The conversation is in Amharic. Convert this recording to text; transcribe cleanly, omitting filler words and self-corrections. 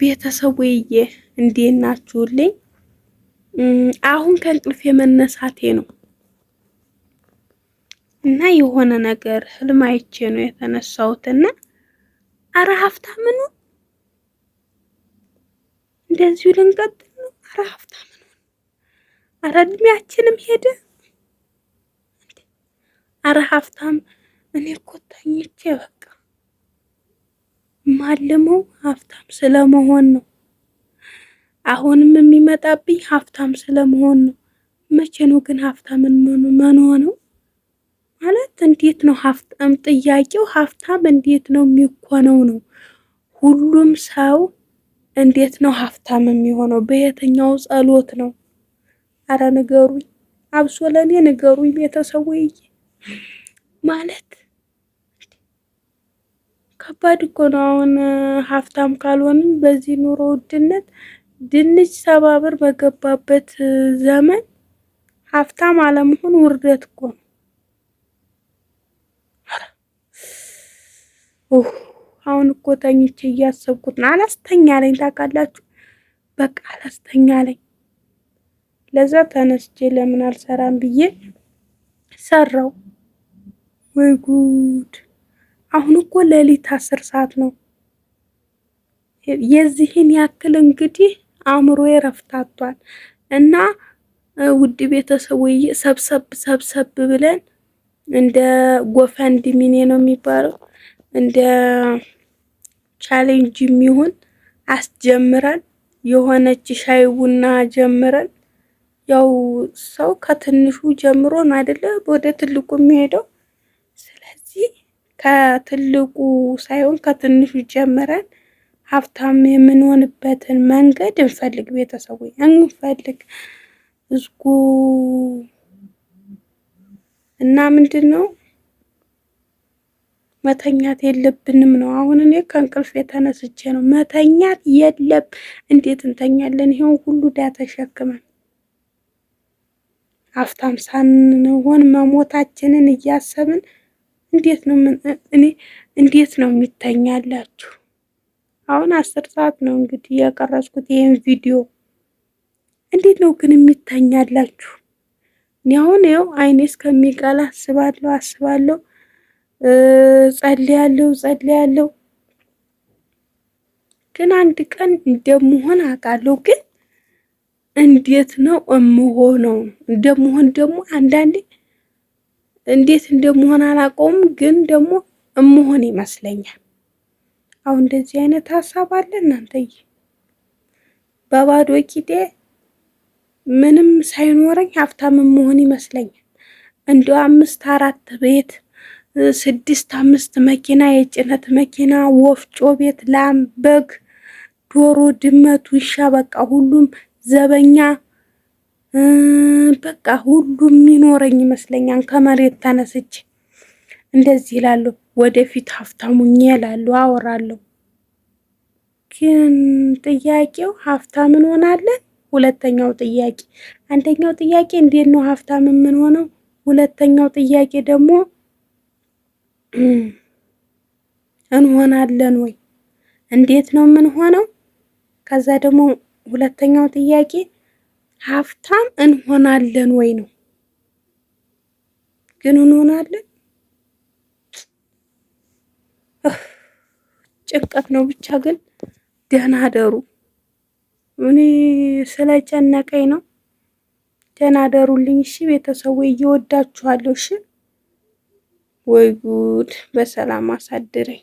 ቤተሰቡዬ እንዴት ናችሁልኝ? አሁን ከእንቅልፍ የመነሳቴ ነው እና የሆነ ነገር ህልም አይቼ ነው የተነሳሁትና አረ ሀብታም ነው እንደዚሁ ልንቀጥል ነው። አረ ሀብታም ነው። አረ እድሜያችንም ሄደ። አረ ሀብታም እኔ እኮ ተኝቼ በቃ ማልመው ሀብታም ስለመሆን ነው። አሁንም የሚመጣብኝ ሀብታም ስለመሆን ነው። መቼ ነው ግን ሀብታምን የምንሆነው? ማለት እንዴት ነው ሀብታም? ጥያቄው ሀብታም እንዴት ነው የሚኮነው ነው። ሁሉም ሰው እንዴት ነው ሀብታም የሚሆነው? በየትኛው ጸሎት ነው? አረ ንገሩኝ፣ አብሶ ለኔ ንገሩኝ ቤተሰቡዬ። ማለት ከባድ እኮ ነው። አሁን ሀብታም ካልሆንን በዚህ ኑሮ ውድነት ድንች 70 ብር በገባበት ዘመን ሀብታም አለመሆን ውርደት እኮ ነው። አሁን እኮ ተኝቼ እያሰብኩት ነው። አላስተኛ አለኝ ታውቃላችሁ። በቃ አላስተኛ አለኝ። ለዛ ተነስቼ ለምን አልሰራም ብዬ ሰራው። ወይ ጉድ! አሁን እኮ ሌሊት 10 ሰዓት ነው። የዚህን ያክል እንግዲህ አእምሮዬ እረፍት አጥቷል። እና ውድ ቤተሰቦቼ ሰብሰብ ብለን እንደ ጎፈንድሚኔ ነው የሚባለው እንደ ቻሌንጅ የሚሆን አስጀምረን የሆነች ሻይ ቡና ጀምረን፣ ያው ሰው ከትንሹ ጀምሮ ነው አይደለ ወደ ትልቁ የሚሄደው። ስለዚህ ከትልቁ ሳይሆን ከትንሹ ጀምረን ሀብታም የምንሆንበትን መንገድ እንፈልግ ቤተሰቦች፣ እንፈልግ እዝጉ እና ምንድን ነው መተኛት የለብንም ነው። አሁን እኔ ከእንቅልፍ የተነስቼ ነው። መተኛት የለም። እንዴት እንተኛለን? ይሄን ሁሉ ዕዳ ተሸክመን ሀብታም ሳንሆን መሞታችንን እያሰብን እንዴት ነው የሚተኛላችሁ? አሁን 10 ሰዓት ነው እንግዲህ የቀረጽኩት ይሄን ቪዲዮ። እንዴት ነው ግን የሚተኛላችሁ? እኔ አሁን ይኸው አይኔ እስከሚቀላ አስባለሁ፣ ጸልያለሁ። ግን አንድ ቀን እንደምሆን አውቃለሁ። ግን እንዴት ነው እምሆነው? እንደምሆን ደግሞ አንዳንዴ እንዴት እንደምሆን አላውቀውም፣ ግን ደግሞ እምሆን ይመስለኛል። አሁን እንደዚህ አይነት ሀሳብ አለ እናንተዬ። በባዶ ቂጤ ምንም ሳይኖረኝ ሀብታም እምሆን ይመስለኛል። እንደው 5-4 ቤት 6-5 መኪና፣ የጭነት መኪና፣ ወፍጮ ቤት፣ ላም፣ በግ፣ ዶሮ፣ ድመት፣ ውሻ፣ በቃ ሁሉም ዘበኛ፣ በቃ ሁሉም የሚኖረኝ ይመስለኛል። ከመሬት ተነስቼ እንደዚህ እላለሁ። ወደፊት ሀብታሙኝ እላለሁ፣ አወራለሁ። ግን ጥያቄው ሀብታም እንሆናለን? ሁለተኛው ጥያቄ፣ አንደኛው ጥያቄ እንዴት ነው ሀብታም የምንሆነው? ሁለተኛው ጥያቄ ደግሞ እንሆናለን ወይ? እንዴት ነው የምንሆነው? ከዛ ደግሞ ሁለተኛው ጥያቄ ሀብታም እንሆናለን ወይ ነው። ግን እንሆናለን? ጭንቀት ነው ብቻ። ግን ደህና አደሩ። እኔ ስለጨነቀኝ ነው። ደህና አደሩልኝ። እሺ ቤተሰቡ እየወዳችኋለሁ። እሺ። ወይ ጉድ! በሰላም አሳድረኝ።